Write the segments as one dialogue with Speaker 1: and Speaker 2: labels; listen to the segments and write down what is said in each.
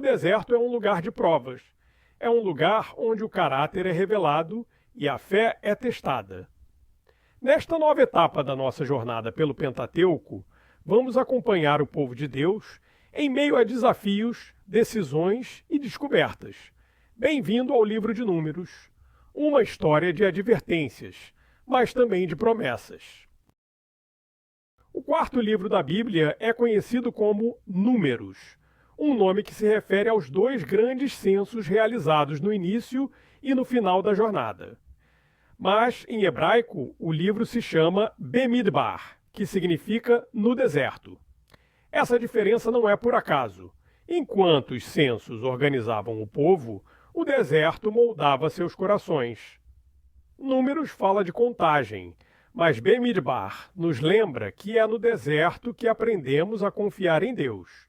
Speaker 1: deserto é um lugar de provas. É um lugar onde o caráter é revelado e a fé é testada. Nesta nova etapa da nossa jornada pelo Pentateuco, vamos acompanhar o povo de Deus em meio a desafios, decisões e descobertas. Bem-vindo ao livro de Números, uma história de advertências, mas também de promessas. O quarto livro da Bíblia é conhecido como Números, um nome que se refere aos dois grandes censos realizados no início e no final da jornada. Mas, em hebraico, o livro se chama Bemidbar, que significa no deserto. Essa diferença não é por acaso. Enquanto os censos organizavam o povo, o deserto moldava seus corações. Números fala de contagem, mas Bemidbar nos lembra que é no deserto que aprendemos a confiar em Deus.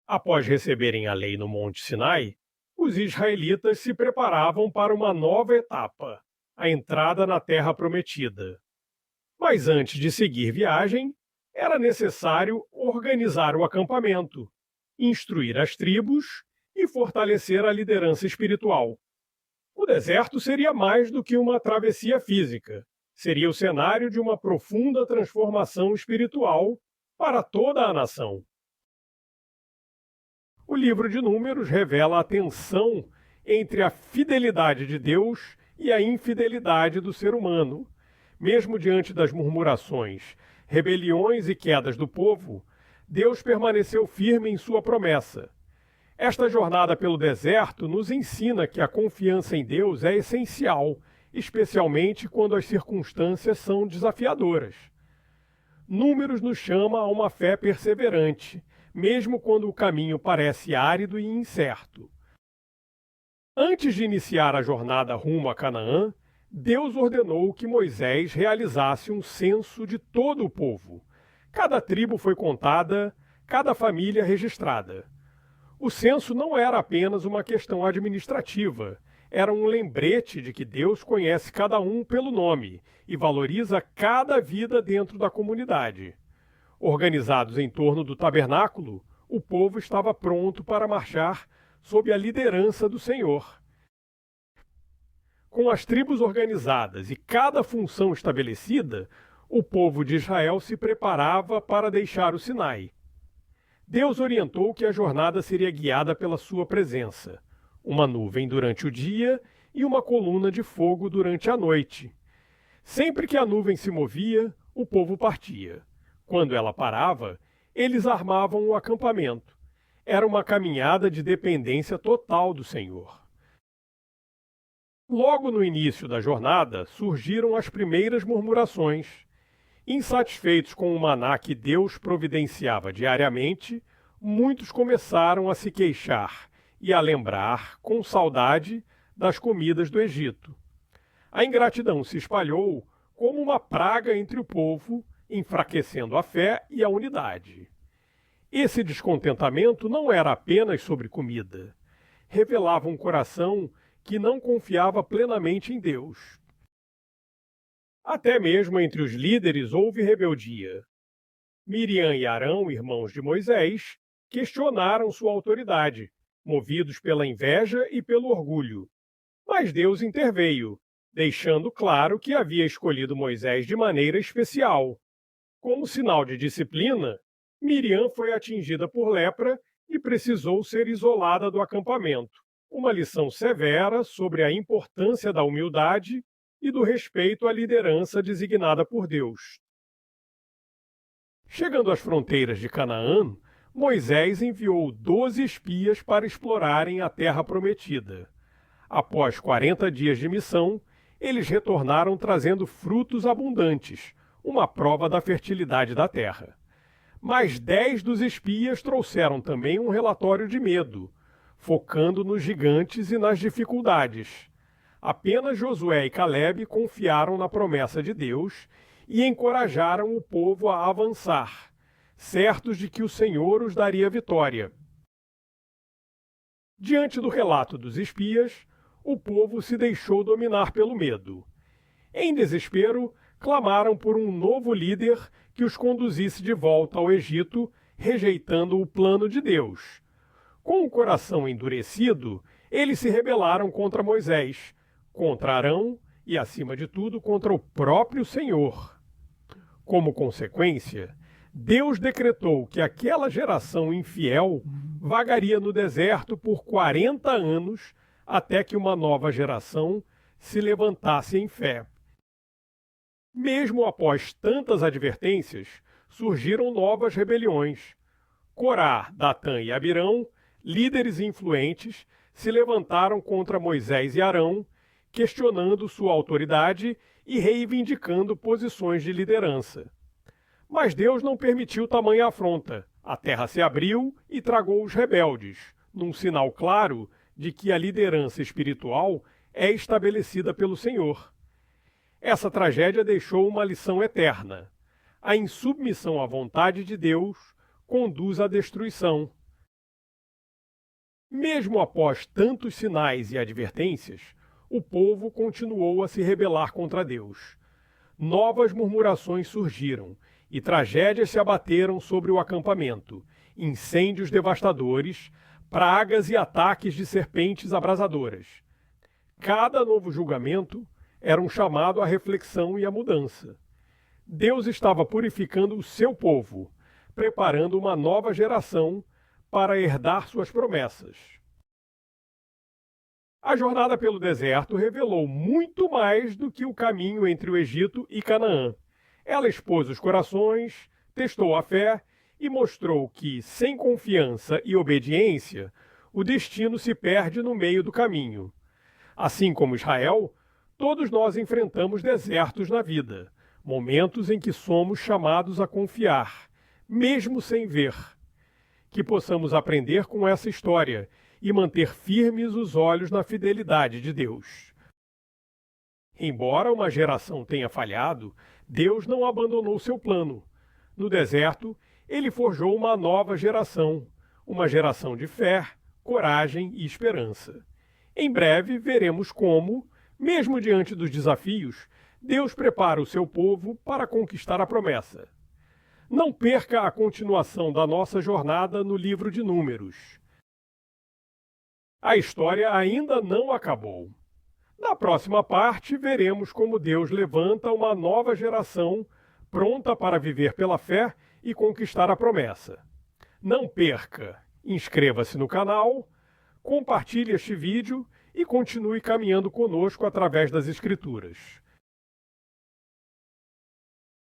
Speaker 1: Após receberem a lei no Monte Sinai, os israelitas se preparavam para uma nova etapa, a entrada na Terra Prometida. Mas antes de seguir viagem, era necessário organizar o acampamento, instruir as tribos e fortalecer a liderança espiritual. O deserto seria mais do que uma travessia física, seria o cenário de uma profunda transformação espiritual para toda a nação. O livro de Números revela a tensão entre a fidelidade de Deus e a infidelidade do ser humano. Mesmo diante das murmurações, rebeliões e quedas do povo, Deus permaneceu firme em sua promessa. Esta jornada pelo deserto nos ensina que a confiança em Deus é essencial, especialmente quando as circunstâncias são desafiadoras. Números nos chama a uma fé perseverante, mesmo quando o caminho parece árido e incerto. Antes de iniciar a jornada rumo a Canaã, Deus ordenou que Moisés realizasse um censo de todo o povo. Cada tribo foi contada, cada família registrada. O censo não era apenas uma questão administrativa, era um lembrete de que Deus conhece cada um pelo nome e valoriza cada vida dentro da comunidade. Organizados em torno do tabernáculo, o povo estava pronto para marchar sob a liderança do Senhor. Com as tribos organizadas e cada função estabelecida, o povo de Israel se preparava para deixar o Sinai. Deus orientou que a jornada seria guiada pela sua presença, uma nuvem durante o dia e uma coluna de fogo durante a noite. Sempre que a nuvem se movia, o povo partia. Quando ela parava, eles armavam o acampamento. Era uma caminhada de dependência total do Senhor. Logo no início da jornada, surgiram as primeiras murmurações. Insatisfeitos com o maná que Deus providenciava diariamente, muitos começaram a se queixar e a lembrar, com saudade, das comidas do Egito. A ingratidão se espalhou como uma praga entre o povo, enfraquecendo a fé e a unidade. Esse descontentamento não era apenas sobre comida. Revelava um coração que não confiava plenamente em Deus. Até mesmo entre os líderes houve rebeldia. Miriam e Arão, irmãos de Moisés, questionaram sua autoridade, movidos pela inveja e pelo orgulho. Mas Deus interveio, deixando claro que havia escolhido Moisés de maneira especial. Como sinal de disciplina, Miriam foi atingida por lepra e precisou ser isolada do acampamento. Uma lição severa sobre a importância da humildade e do respeito à liderança designada por Deus. Chegando às fronteiras de Canaã, Moisés enviou 12 espias para explorarem a terra prometida. Após 40 dias de missão, eles retornaram trazendo frutos abundantes, uma prova da fertilidade da terra. Mas 10 dos espias trouxeram também um relatório de medo, focando nos gigantes e nas dificuldades. Apenas Josué e Calebe confiaram na promessa de Deus e encorajaram o povo a avançar, certos de que o Senhor os daria vitória. Diante do relato dos espias, o povo se deixou dominar pelo medo. Em desespero, clamaram por um novo líder que os conduzisse de volta ao Egito, rejeitando o plano de Deus. Com o coração endurecido, eles se rebelaram contra Moisés, contra Arão e, acima de tudo, contra o próprio Senhor. Como consequência, Deus decretou que aquela geração infiel vagaria no deserto por 40 anos até que uma nova geração se levantasse em fé. Mesmo após tantas advertências, surgiram novas rebeliões. Corá, Datã e Abirão, líderes influentes, se levantaram contra Moisés e Arão, questionando sua autoridade e reivindicando posições de liderança. Mas Deus não permitiu tamanha afronta. A terra se abriu e tragou os rebeldes, num sinal claro de que a liderança espiritual é estabelecida pelo Senhor. Essa tragédia deixou uma lição eterna. A insubmissão à vontade de Deus conduz à destruição. Mesmo após tantos sinais e advertências, o povo continuou a se rebelar contra Deus. Novas murmurações surgiram e tragédias se abateram sobre o acampamento, incêndios devastadores, pragas e ataques de serpentes abrasadoras. Cada novo julgamento era um chamado à reflexão e à mudança. Deus estava purificando o seu povo, preparando uma nova geração para herdar suas promessas. A jornada pelo deserto revelou muito mais do que o caminho entre o Egito e Canaã. Ela expôs os corações, testou a fé e mostrou que, sem confiança e obediência, o destino se perde no meio do caminho. Assim como Israel, todos nós enfrentamos desertos na vida, momentos em que somos chamados a confiar, mesmo sem ver. Que possamos aprender com essa história e manter firmes os olhos na fidelidade de Deus. Embora uma geração tenha falhado, Deus não abandonou seu plano. No deserto, ele forjou uma nova geração, uma geração de fé, coragem e esperança. Em breve veremos como, mesmo diante dos desafios, Deus prepara o seu povo para conquistar a promessa. Não perca a continuação da nossa jornada no livro de Números. A história ainda não acabou. Na próxima parte, veremos como Deus levanta uma nova geração pronta para viver pela fé e conquistar a promessa. Não perca! Inscreva-se no canal, compartilhe este vídeo e continue caminhando conosco através das Escrituras.